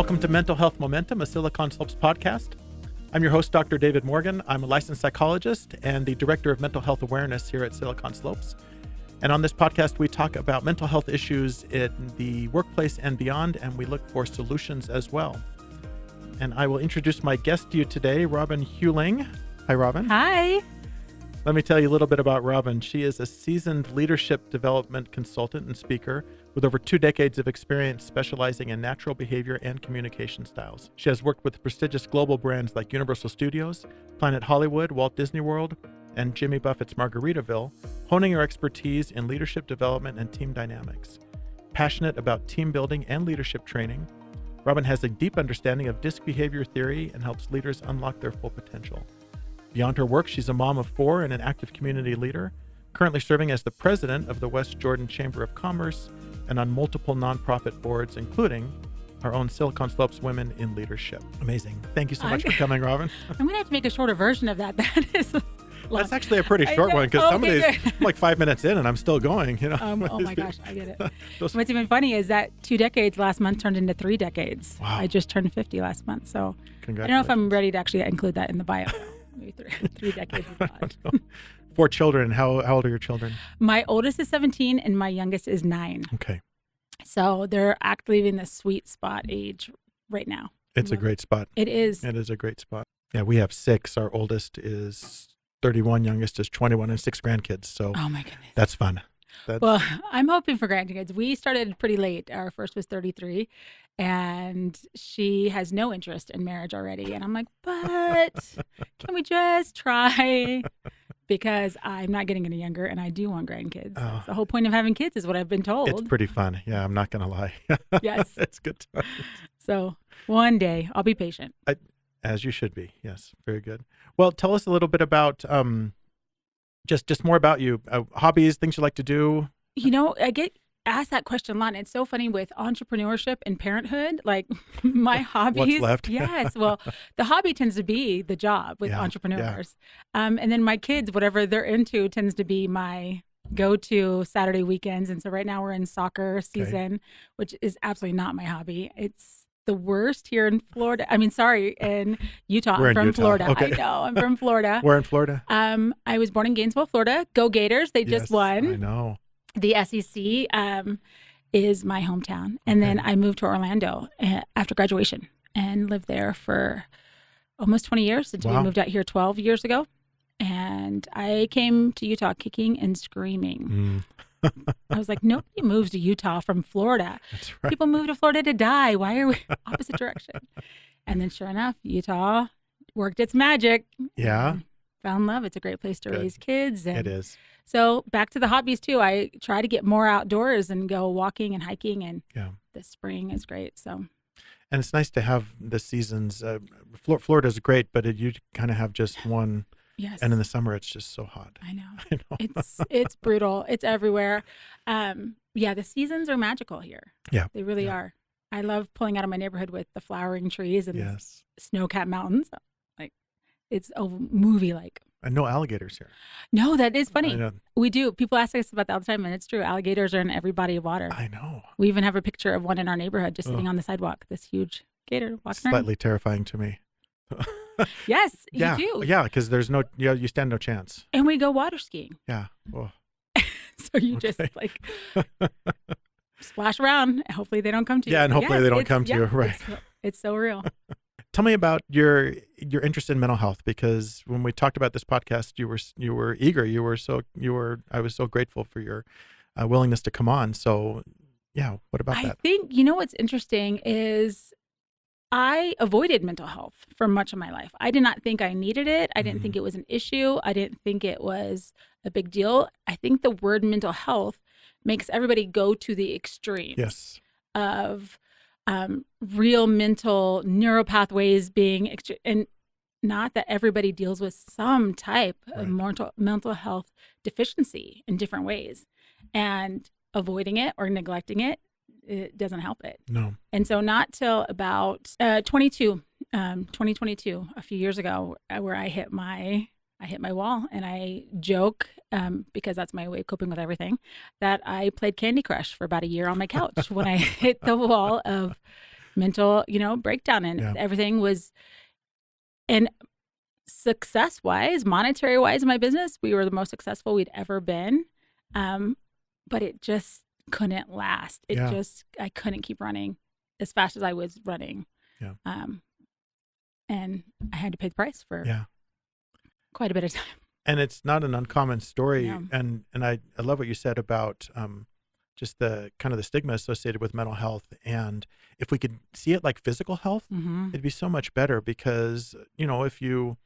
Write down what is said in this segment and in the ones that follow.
Welcome to Mental Health Momentum, a Silicon Slopes podcast. I'm your host, Dr. David Morgan. I'm a licensed psychologist and the Director of Mental Health Awareness here at Silicon Slopes. And on this podcast, we talk about mental health issues in the workplace and beyond, and we look for solutions as well. And I will introduce my guest to you today, Robin Huling. Hi, Robin. Hi. Let me tell you a little bit about Robin. She is a seasoned leadership development consultant and speaker with over 2 decades of experience specializing in natural behavior and communication styles. She has worked with prestigious global brands like Universal Studios, Planet Hollywood, Walt Disney World, and Jimmy Buffett's Margaritaville, honing her expertise in leadership development and team dynamics. Passionate about team building and leadership training, Robin has a deep understanding of DISC behavior theory and helps leaders unlock their full potential. Beyond her work, she's a mom of 4 and an active community leader, currently serving as the president of the West Jordan Chamber of Commerce and on multiple nonprofit boards, including our own Silicon Slopes Women in Leadership. Amazing. Thank you so much for coming, Robin. I'm going to have to make a shorter version of that. That is long. That's actually a pretty short one because some of these, I'm like 5 minutes in and I'm still going, you know. Oh my gosh, I get it. What's even funny is that 2 decades last month turned into 3 decades. Wow. I just turned 50 last month, so I don't know if I'm ready to actually include that in the bio. Maybe 3 decades is odd. 4 children. How old are your children? My oldest is 17 and my youngest is 9. Okay. So they're actively in the sweet spot age right now. It's a great spot. It is. It is a great spot. Yeah, we have 6. Our oldest is 31, youngest is 21, and 6 grandkids. So oh my goodness. That's fun. Well, I'm hoping for grandkids. We started pretty late. Our first was 33, and she has no interest in marriage already. And I'm like, but can we just try? Because I'm not getting any younger, and I do want grandkids. That's the whole point of having kids is what I've been told. It's pretty fun. Yeah, I'm not going to lie. Yes. It's good times. So one day, I'll be patient. As you should be. Yes, very good. Well, tell us a little bit about just more about you, hobbies, things you like to do. You know, I get asked that question a lot. And it's so funny with entrepreneurship and parenthood, like my hobbies. What's left? Yes. Well, the hobby tends to be the job with entrepreneurs. Yeah. And then my kids, whatever they're into tends to be my go-to Saturday weekends. And so right now we're in soccer season, which is absolutely not my hobby. It's the worst here in Florida. I mean, sorry, in Utah. We're I'm from Utah. Florida. Okay. I know. I'm from Florida. We're in Florida. I was born in Gainesville, Florida. Go Gators. They just won. I know. The SEC is my hometown. And then I moved to Orlando after graduation and lived there for almost 20 years until we moved out here 12 years ago. And I came to Utah kicking and screaming. I was like, nobody moves to Utah from Florida. That's right. People move to Florida to die. Why are we opposite direction? And then sure enough, Utah worked its magic. Yeah. Found love. It's a great place to raise kids. And it is. so back to the hobbies too. I try to get more outdoors and go walking and hiking, and the spring is great. So, and it's nice to have the seasons. Florida's great, but you kind of have just one. Yes. And in the summer, it's just so hot. I know. It's brutal. It's everywhere. The seasons are magical here. Yeah. They really are. I love pulling out of my neighborhood with the flowering trees and the snow-capped mountains. Like, it's a movie-like. And no alligators here. No, that is funny. We do. People ask us about that all the time, and it's true. Alligators are in every body of water. I know. We even have a picture of one in our neighborhood just sitting on the sidewalk. This huge gator walking around. Slightly terrifying to me. Yes, you do. Yeah, because there's you stand no chance. And we go water skiing. Yeah. Oh. So you just like splash around. Hopefully they don't come to you. Yeah, and hopefully they don't come to you. Right. It's so real. Tell me about your interest in mental health, because when we talked about this podcast, you were eager. I was so grateful for your willingness to come on. So, yeah, what about that? I think what's interesting is I avoided mental health for much of my life. I did not think I needed it. I didn't think it was an issue. I didn't think it was a big deal. I think the word mental health makes everybody go to the extremes of real mental neural pathways being and not that everybody deals with some type of mental health deficiency in different ways, and avoiding it or neglecting it doesn't help it. No. And so not till about 2022, a few years ago, where I hit my wall, and I joke, because that's my way of coping with everything, that I played Candy Crush for about a year on my couch when I hit the wall of mental, breakdown, and everything was, and success wise, monetary wise in my business, we were the most successful we'd ever been. But it just couldn't last. I couldn't keep running as fast as I was running. Yeah. And I had to pay the price for quite a bit of time. And it's not an uncommon story. No. And I love what you said about just the kind of the stigma associated with mental health. And if we could see it like physical health, it'd be so much better, because, if you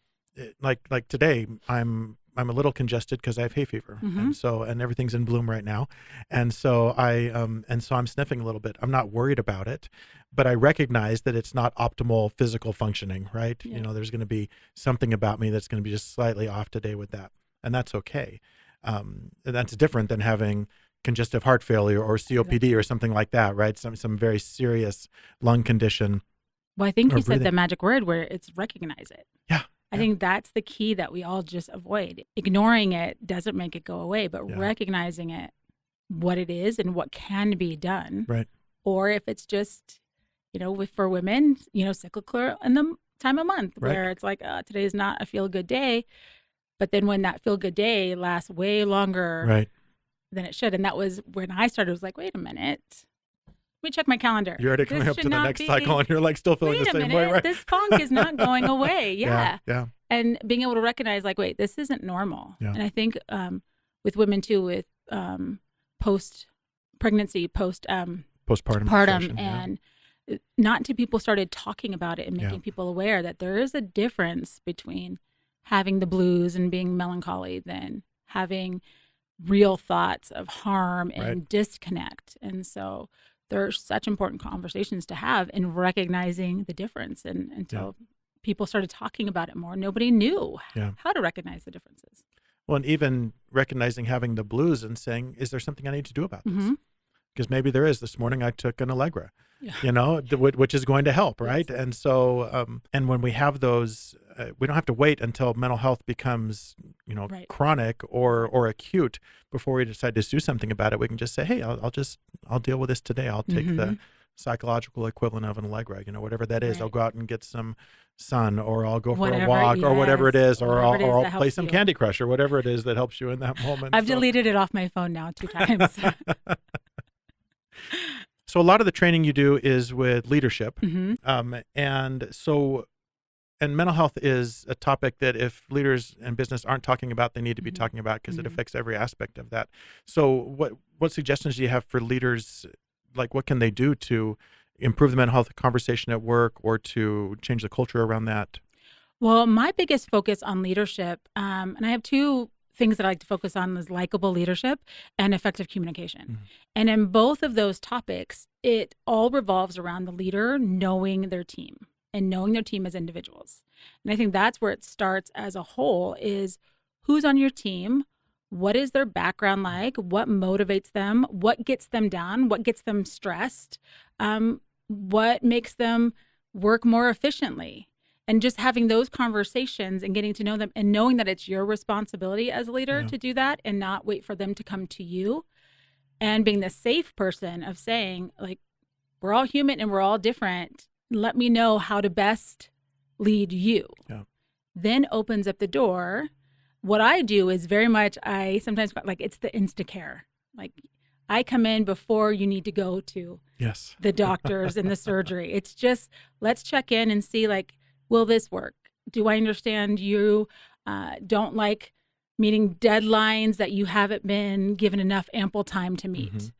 like today, I'm a little congested because I have hay fever, and everything's in bloom right now, and so I'm sniffing a little bit. I'm not worried about it, but I recognize that it's not optimal physical functioning, right? Yeah. There's going to be something about me that's going to be just slightly off today with that, and that's okay. And that's different than having congestive heart failure or COPD or something like that, right? Some very serious lung condition. Well, I think you said the magic word where it's recognize it. Yeah. I think that's the key that we all just avoid. Ignoring it doesn't make it go away, but recognizing it, what it is and what can be done. Right. Or if it's just, for women, cyclical in the time of month where it's like, today is not a feel-good day. But then when that feel-good day lasts way longer than it should. And that was when I started, I was like, wait a minute. Let me check my calendar. You're already coming up to the next cycle, and you're like still feeling the same way, right? This funk is not going away. Yeah. And being able to recognize, like, wait, this isn't normal. Yeah. And I think with women too, with post-pregnancy, postpartum, and not until people started talking about it and making people aware that there is a difference between having the blues and being melancholy than having real thoughts of harm and disconnect. And so there's such important conversations to have in recognizing the difference. And until people started talking about it more, nobody knew how to recognize the differences. Well, and even recognizing having the blues and saying, is there something I need to do about this? Because maybe there is. This morning I took an Allegra, which is going to help, right? Yes. And so, and when we have those, we don't have to wait until mental health becomes, chronic or acute before we decide to do something about it. We can just say, hey, I'll deal with this today. I'll take the psychological equivalent of an Allegra, whatever that is. I'll go out and get some sun, or I'll go for a walk, or whatever it is, or I'll play some Candy Crush, or whatever it is that helps you in that moment. I've deleted it off my phone now 2 times. So a lot of the training you do is with leadership. And mental health is a topic that if leaders and business aren't talking about, they need to be talking about, because it affects every aspect of that. So what suggestions do you have for leaders? Like, what can they do to improve the mental health conversation at work, or to change the culture around that? Well, my biggest focus on leadership, and I have 2 things that I like to focus on, is likable leadership and effective communication. And in both of those topics, it all revolves around the leader knowing their team and knowing their team as individuals. And I think that's where it starts as a whole, is who's on your team, what is their background like, what motivates them, what gets them down, what gets them stressed, what makes them work more efficiently. And just having those conversations and getting to know them and knowing that it's your responsibility as a leader to do that, and not wait for them to come to you, and being the safe person of saying, like, we're all human and we're all different. Let me know how to best lead you. Then opens up the door. What I do is very much, I sometimes, like, it's the Instacare. Like, I come in before you need to go to the doctors and the surgery. It's just, let's check in and see, like, will this work? Do I understand you don't like meeting deadlines that you haven't been given enough ample time to meet?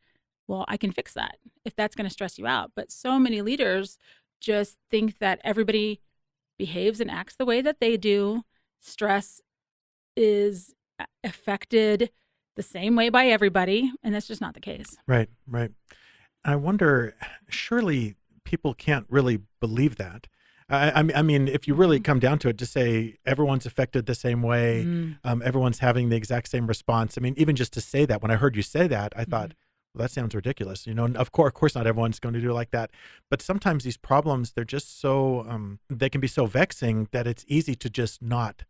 Well, I can fix that if that's going to stress you out. But so many leaders just think that everybody behaves and acts the way that they do. Stress is affected the same way by everybody, and that's just not the case. Right. I wonder, surely people can't really believe that. I mean, if you really come down to it, to say everyone's affected the same way, everyone's having the exact same response. I mean, even just to say that, when I heard you say that, I thought, well, that sounds ridiculous. Of course not everyone's going to do it like that. But sometimes these problems, they're just so, they can be so vexing that it's easy to just not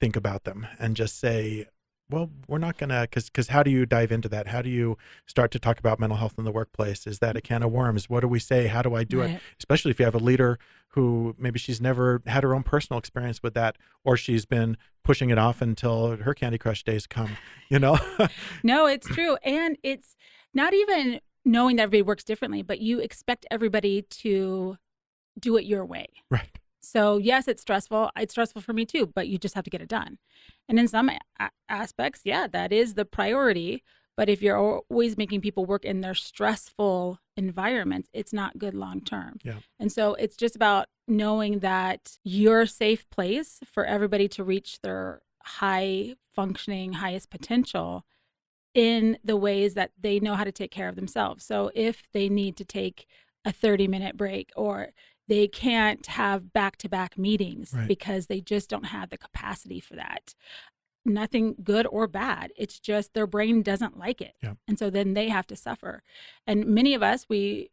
think about them and just say, Well, we're not gonna, because how do you dive into that? How do you start to talk about mental health in the workplace? Is that a can of worms? What do we say? How do I do it? Right. Especially if you have a leader who maybe she's never had her own personal experience with that, or she's been pushing it off until her Candy Crush days come, you know? No, it's true. And it's not even knowing that everybody works differently, but you expect everybody to do it your way. Right. So yes, it's stressful. It's stressful for me too, but you just have to get it done. And in some aspects, yeah, that is the priority. But if you're always making people work in their stressful environments, it's not good long term. Yeah. And so it's just about knowing that you're a safe place for everybody to reach their high functioning, highest potential in the ways that they know how to take care of themselves. So if they need to take a 30-minute break, or they can't have back-to-back meetings Right. because they just don't have the capacity for that. Nothing good or bad. It's just their brain doesn't like it. Yeah. And so then they have to suffer. And many of us, we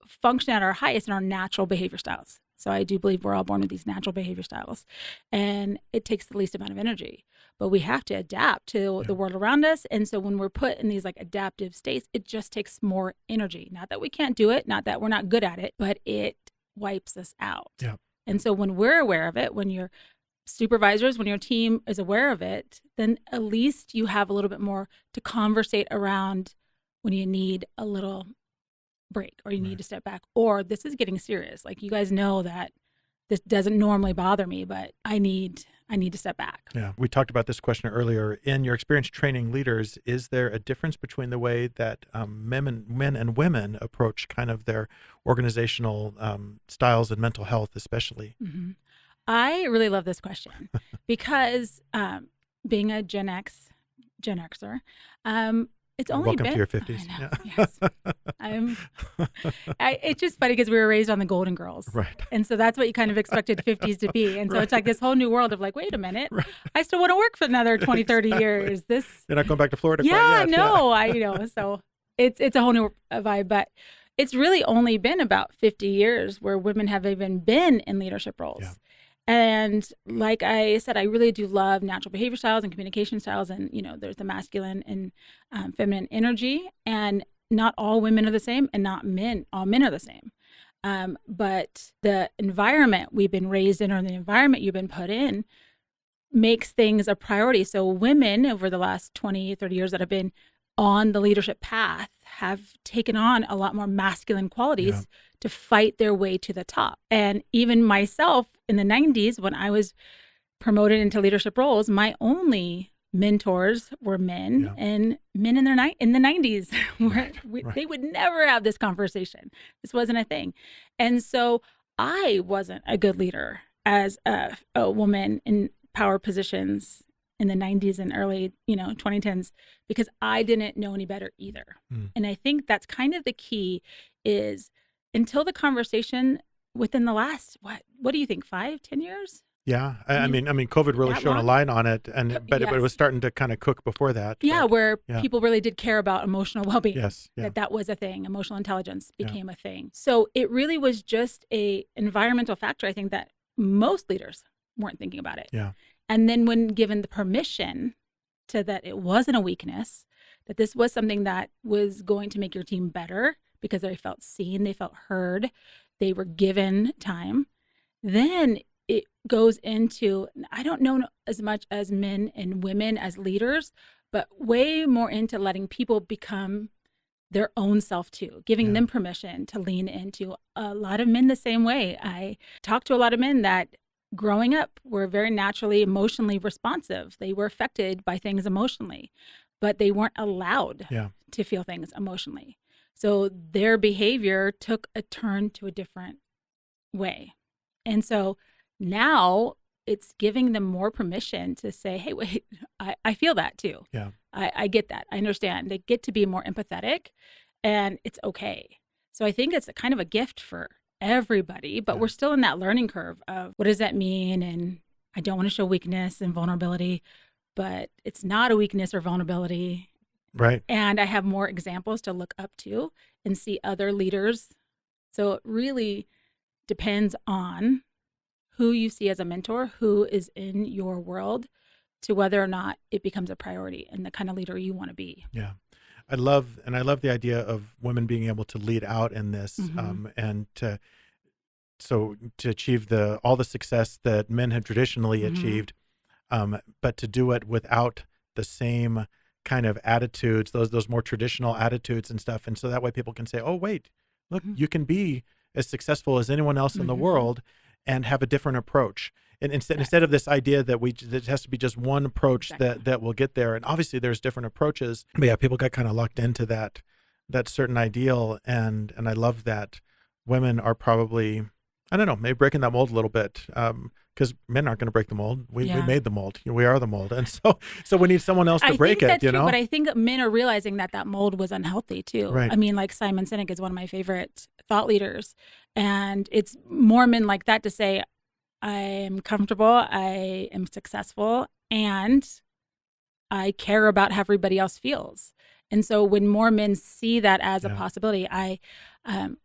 function at our highest in our natural behavior styles. So I do believe we're all born with these natural behavior styles. And it takes the least amount of energy. But we have to adapt to the world around us. And so when we're put in these like adaptive states, it just takes more energy. Not that we can't do it, not that we're not good at it, but it wipes us out. Yeah. And so when we're aware of it, when your supervisors, when your team is aware of it, then at least you have a little bit more to conversate around when you need a little break, or you need to step back, or this is getting serious. Like, you guys know that this doesn't normally bother me, but I need to step back. Yeah. We talked about this question earlier. In your experience training leaders, is there a difference between the way that men and women approach kind of their organizational styles and mental health, especially? Mm-hmm. I really love this question because being a Gen Xer, it's only Welcome been, to your 50s. I know, Yeah. yes. It's just funny because we were raised on the Golden Girls. Right. And so that's what you kind of expected 50s to be. And so it's like this whole new world of like, wait a minute, Right. I still want to work for another 20, 30 years. You're not going back to Florida Yeah, quite yet. no, so it's a whole new vibe, but it's really only been about 50 years where women have even been in leadership roles. Yeah. And like I said, I really do love natural behavior styles and communication styles. And, there's the masculine and feminine energy. And not all women are the same, and not all men are the same. But the environment we've been raised in, or the environment you've been put in, makes things a priority. So women over the last 20, 30 years that have been on the leadership path have taken on a lot more masculine qualities to fight their way to the top. And even myself in the 90s, when I was promoted into leadership roles, my only mentors were men, and men in the 90s. They would never have this conversation. This wasn't a thing. And so I wasn't a good leader as a woman in power positions in the 90s and early, 2010s, because I didn't know any better either. And I think that's kind of the key, is until the conversation within the last, what do you think, 5-10 years? Yeah. I mean, COVID really shone a light on it, but it was starting to kind of cook before that. Yeah, where people really did care about emotional well-being. Yes. Yeah. That was a thing. Emotional intelligence became a thing. So it really was just a environmental factor, I think, that most leaders weren't thinking about it. Yeah. And then when given the permission to that it wasn't a weakness, that this was something that was going to make your team better because they felt seen, they felt heard, they were given time, then it goes into, I don't know as much as men and women as leaders, but way more into letting people become their own self too, giving them permission to lean into. A lot of men the same way. I talk to a lot of men that growing up were very naturally emotionally responsive. They were affected by things emotionally, but they weren't allowed to feel things emotionally. So their behavior took a turn to a different way. And so now it's giving them more permission to say, hey, wait, I feel that too. Yeah. I get that. I understand. They get to be more empathetic, and it's okay. So I think it's a kind of a gift for everybody, but we're still in that learning curve of what does that mean? And I don't want to show weakness and vulnerability, but it's not a weakness or vulnerability. Right. And I have more examples to look up to and see other leaders. So it really depends on who you see as a mentor, who is in your world, to whether or not it becomes a priority and the kind of leader you want to be. Yeah. I love the idea of women being able to lead out in this, Mm-hmm. and to achieve all the success that men have traditionally Mm-hmm. achieved, but to do it without the same kind of attitudes, those more traditional attitudes and stuff. And so that way people can say, oh, wait, look, Mm-hmm. you can be as successful as anyone else in the Mm-hmm. world and have a different approach. And Yes, instead of this idea that that it has to be just one approach exactly. that will get there. And obviously there's different approaches, but yeah, people got kind of locked into that certain ideal. And I love that women are probably, I don't know, maybe breaking that mold a little bit. Because men aren't going to break the mold. We Yeah. made the mold. We are the mold. And so we need someone else to I break think it, that's you true, but know? I think men are realizing that that mold was unhealthy too. Right. I mean, like Simon Sinek is one of my favorite thought leaders, and it's more men like that to say, I am comfortable, I am successful, and I care about how everybody else feels. And so when more men see that as a Yeah. possibility, um,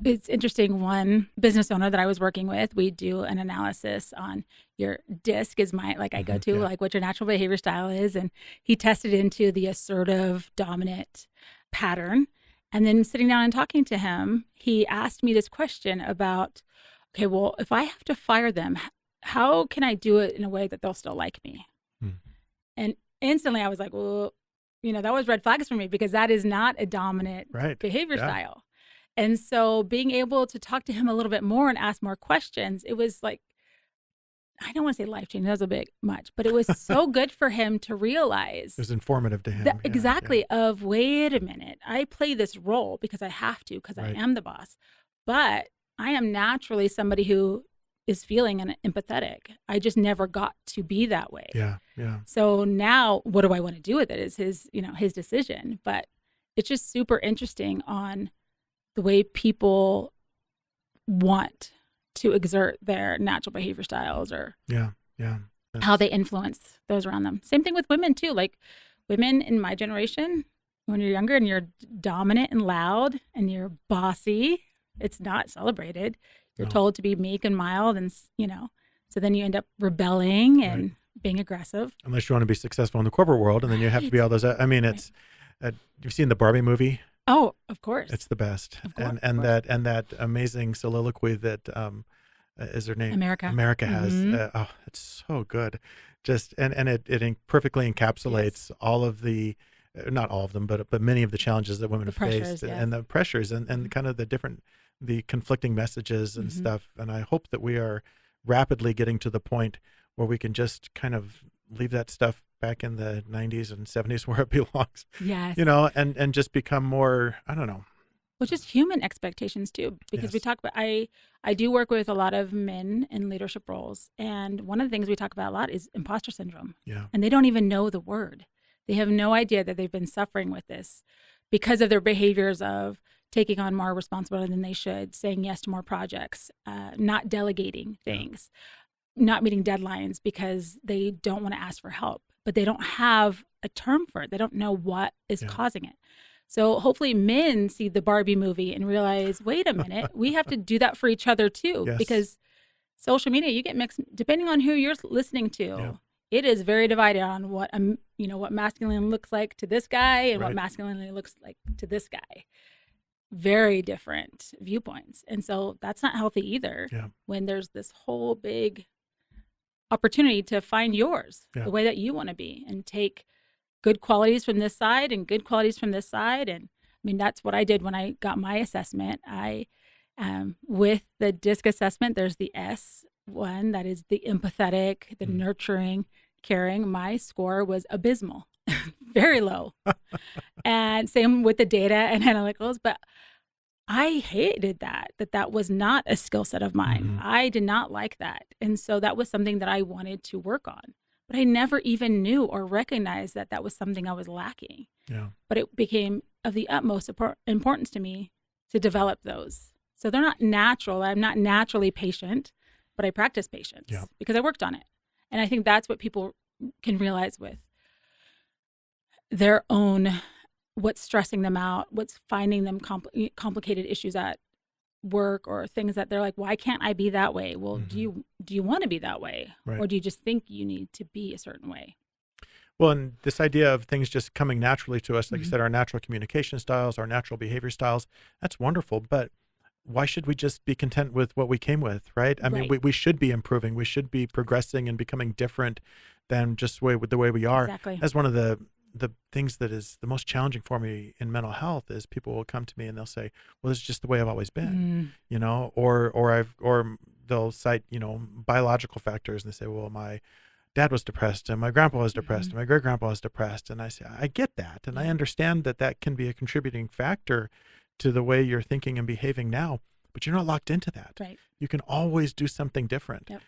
it's interesting. One business owner that I was working with, we do an analysis on your DISC is I go to Yeah. like what your natural behavior style is. And he tested into the assertive dominant pattern. And then sitting down and talking to him, he asked me this question about, okay, well, if I have to fire them, how can I do it in a way that they'll still like me? Hmm. And instantly I was like, well, that was red flags for me because that is not a dominant Right. behavior Yeah. style. And so being able to talk to him a little bit more and ask more questions, it was like, I don't want to say life changing, that was a bit much, but it was so good for him to It realize was informative to that him. Yeah. exactly of, wait a minute, I play this role because I have to, because I Right. am the boss, but I am naturally somebody who is feeling and empathetic. I just never got to be that way. Yeah. Yeah. So now what do I want to do with it is his decision, but it's just super interesting on the way people want to exert their natural behavior styles or Yeah. Yeah. how That's, they influence those around them. Same thing with women too. Like women in my generation, when you're younger and you're dominant and loud and you're bossy, it's not celebrated. You're no. told to be meek and mild and, so then you end up rebelling and Right. being aggressive. Unless you want to be successful in the corporate world, and then you have to be Right. all those. I mean, Right. it's. You've seen the Barbie movie? Oh, of course. It's the best. Of course. And that amazing soliloquy that is her name? America. America has. Mhm. Oh, it's so good. Just and it perfectly encapsulates all of the, not all of them, but many of the challenges that women The have faced, pressures, yes. and the pressures, and kind of the conflicting messages and Mhm. stuff. And I hope that we are rapidly getting to the point where we can just kind of leave that stuff back in the 90s and 70s where it belongs, Yes. and just become more, I don't know. Well, just human expectations too, because we Yes. talk about, I do work with a lot of men in leadership roles. And one of the things we talk about a lot is imposter syndrome. Yeah. And they don't even know the word. They have no idea that they've been suffering with this because of their behaviors of taking on more responsibility than they should, saying yes to more projects, not delegating things, not meeting deadlines because they don't want to ask for help, but they don't have a term for it. They don't know what is Yeah. causing it. So hopefully men see the Barbie movie and realize, wait a minute, we have to do that for each other too, Yes. because social media, you get mixed depending on who you're listening to. Yeah. It is very divided on what what masculine looks like to this guy and what Right. masculinity looks like to this guy. Very different viewpoints. And so that's not healthy either. Yeah. When there's this whole big opportunity to find yours, Yeah. the way that you want to be, and take good qualities from this side and good qualities from this side. And I mean, that's what I did when I got my assessment. With the DISC assessment, there's the S one, that is the empathetic, the nurturing, caring. My score was abysmal, very low. And same with the data and analyticals, but I hated that was not a skill set of mine. Mhm. I did not like that. And so that was something that I wanted to work on. But I never even knew or recognized that that was something I was lacking. Yeah. But it became of the utmost importance to me to develop those. So they're not natural. I'm not naturally patient, but I practice patience Yeah. because I worked on it. And I think that's what people can realize with their own, what's stressing them out, what's finding them complicated issues at work or things that they're like, why can't I be that way? Well, Mm-hmm. do you want to be that way? Right. Or do you just think you need to be a certain way? Well, and this idea of things just coming naturally to us, like you Mhm. said, our natural communication styles, our natural behavior styles, that's wonderful. But why should we just be content with what we came with, right? I mean, Right. we should be improving. We should be progressing and becoming different than just with the way we are. Exactly. That's one of the things that is the most challenging for me in mental health is people will come to me and they'll say, well, this is just the way I've always been, you know, or they'll cite, you know, biological factors and they say, well, my dad was depressed and my grandpa was depressed and my great grandpa was depressed. And I say, I get that. And I Yeah. understand that that can be a contributing factor to the way you're thinking and behaving now, but you're not locked into that. Right. You can always do something different. Yep.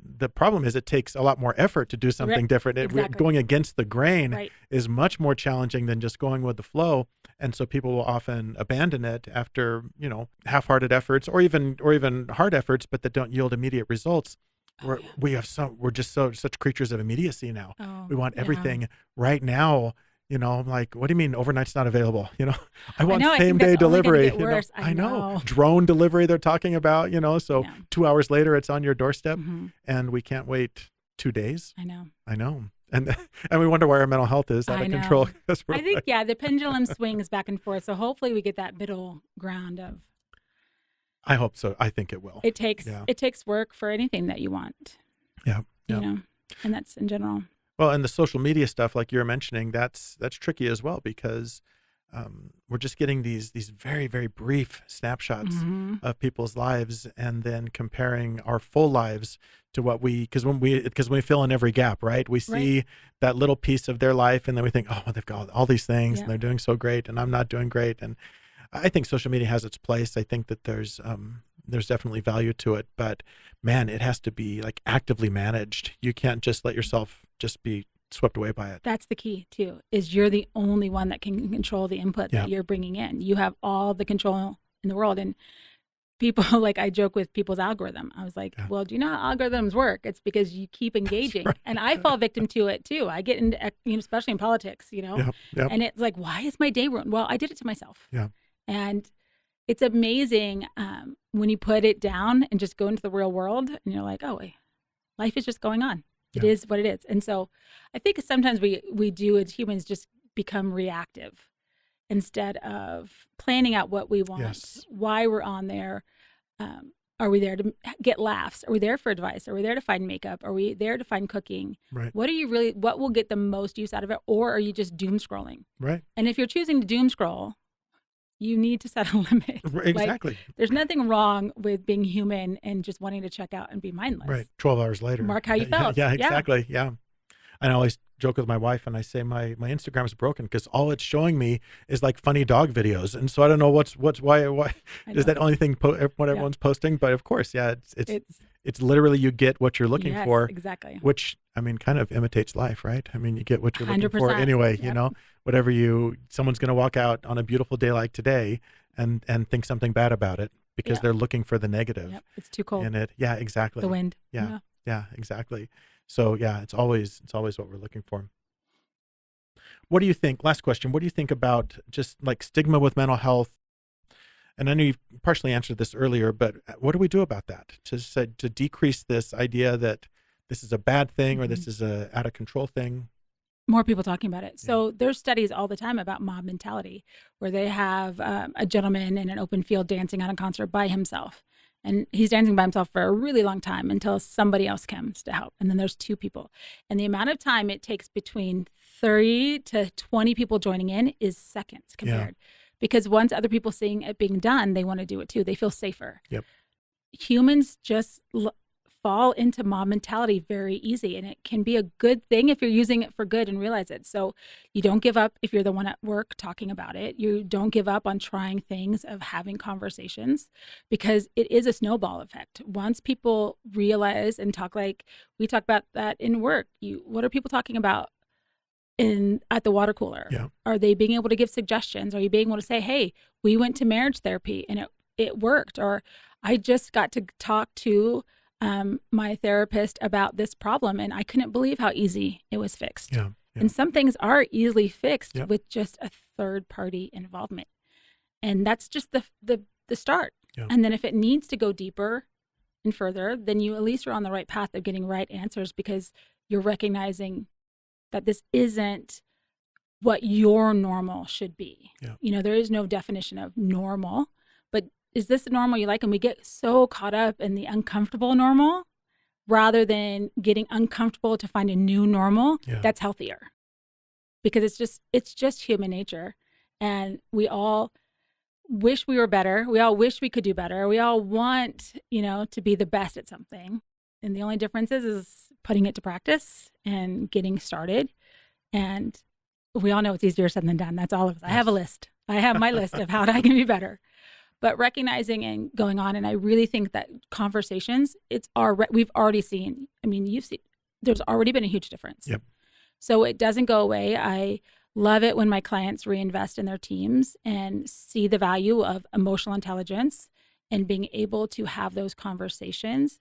The problem is it takes a lot more effort to do something different. Exactly. Going against the grain Right. is much more challenging than just going with the flow. And so people will often abandon it after, you know, half-hearted efforts or even hard efforts, but that don't yield immediate results. Oh, yeah. We're just such creatures of immediacy now. Oh, We want yeah. everything right now. You know, I'm like, what do you mean overnight's not available? You know, I want know, I think same day that's only gonna delivery. get You know, worse. I know. drone delivery they're talking about. You know, so Yeah. 2 hours later it's on your doorstep, Mhm. and we can't wait 2 days. I know. I know, and we wonder why our mental health is out I of know. control. 'Cause we're I think, like- yeah, the pendulum swings back and forth. So hopefully we get that middle ground of I hope so. I think it will. it takes Yeah. it takes work for anything that you want. Yeah. You Yeah. know, and that's in general. Well, and the social media stuff, like you're mentioning, that's tricky as well because we're just getting these very, very brief snapshots Mhm. of people's lives, and then comparing our full lives to what because when we fill in every gap, right? We see that little piece of their life, and then we think, oh, well, they've got all these things, Yeah. and they're doing so great, and I'm not doing great. And I think social media has its place. I think that there's definitely value to it, but man, it has to be like actively managed. You can't just let yourself just be swept away by it. That's the key too, is you're the only one that can control the input Yeah. that you're bringing in. You have all the control in the world. And people, like I joke with people's algorithm. I was like, Yeah. well, do you know how algorithms work? It's because you keep engaging. right. And I fall victim to it too. I get into, you know, especially in politics, you know, Yep. Yep. and it's like, why is my day ruined? Well, I did it to myself. Yeah. And it's amazing when you put it down and just go into the real world and you're like, oh, wait, life is just going on. It Yeah. is what it is. And so I think sometimes we do as humans just become reactive instead of planning out what we want, Yes. why we're on there. Are we there to get laughs? Are we there for advice? Are we there to find makeup? Are we there to find cooking? Right. What will get the most use out of it? Or are you just doom scrolling? Right. And if you're choosing to doom scroll, you need to set a limit. Exactly. There's nothing wrong with being human and just wanting to check out and be mindless. Right. 12 hours later. Mark how you Yeah, felt. Yeah, Yeah. exactly. Yeah. And I always joke with my wife and I say my Instagram is broken because all it's showing me is like funny dog videos. And so I don't know why I is know. that only thing what everyone's posting. But of course, yeah, It's it's literally you get what you're looking yes, for, exactly. which I mean kind of imitates life, right? I mean, you get what you're looking for 100%. anyway, you Yep. know, someone's going to walk out on a beautiful day like today and think something bad about it because Yeah. they're looking for the negative Yep. It's too cold. in it. Yeah, exactly. The wind. Yeah. Yeah, exactly. So yeah, it's always what we're looking for. What do you think? Last question. What do you think about just like stigma with mental health? And I know you've partially answered this earlier, but what do we do about that to decrease this idea that this is a bad thing or this is a out of control thing? More people talking about it. So there's studies all the time about mob mentality where they have a gentleman in an open field dancing at a concert by himself. And he's dancing by himself for a really long time until somebody else comes to help. And then there's two people. And the amount of time it takes between 30 to 20 people joining in is seconds compared. Because once other people seeing it being done, they want to do it too. They feel safer. Yep. Humans just fall into mob mentality very easy. And it can be a good thing if you're using it for good and realize it. So you don't give up if you're the one at work talking about it. You don't give up on trying things, of having conversations, because it is a snowball effect. Once people realize and talk, like we talk about that in work, what are people talking about at the water cooler? Yeah. Are they being able to give suggestions? Are you being able to say, hey, we went to marriage therapy and it worked? Or I just got to talk to my therapist about this problem and I couldn't believe how easy it was fixed. Yeah. Yeah. And some things are easily fixed Yep. with just a third party involvement. And that's just the start. Yeah. And then if it needs to go deeper and further, then you at least are on the right path of getting right answers, because you're recognizing that this isn't what your normal should be. Yeah. There is no definition of normal, but is this the normal you like? And we get so caught up in the uncomfortable normal rather than getting uncomfortable to find a new normal that's healthier. Because it's just human nature. And we all wish we were better. We all wish we could do better. We all want, to be the best at something. And the only difference is putting it to practice and getting started. And we all know it's easier said than done. That's all of us. Yes. I have a list. I have my list of how I can be better. But recognizing and going on, and I really think that conversations, we've already seen, you've seen, there's already been a huge difference. Yep. So it doesn't go away. I love it when my clients reinvest in their teams and see the value of emotional intelligence, and being able to have those conversations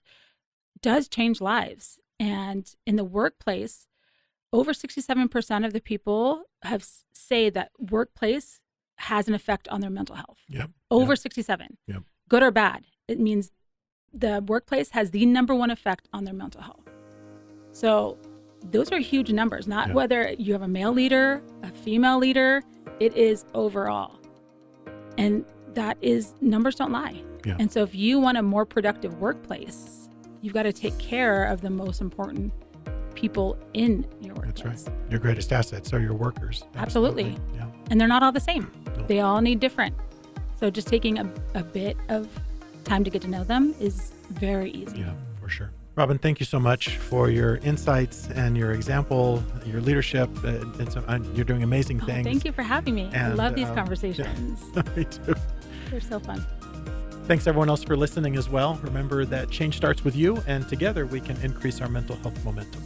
does change lives. And in the workplace, over 67% of the people say that workplace has an effect on their mental health. Yep. Over 67. Yep. Good or bad. It means the workplace has the number one effect on their mental health. So those are huge numbers, not whether you have a male leader, a female leader, it is overall. And that is, numbers don't lie. Yeah. And so if you want a more productive workplace, you've got to take care of the most important people in your workplace. That's right. Your greatest assets are your workers. Absolutely. Yeah. And they're not all the same. No. They all need different. So just taking a bit of time to get to know them is very easy. Yeah, for sure. Robin, thank you so much for your insights and your example, your leadership. You're doing amazing things. Thank you for having me. And, I love these conversations. Yeah, me too. They're so fun. Thanks everyone else for listening as well. Remember that change starts with you, and together we can increase our mental health momentum.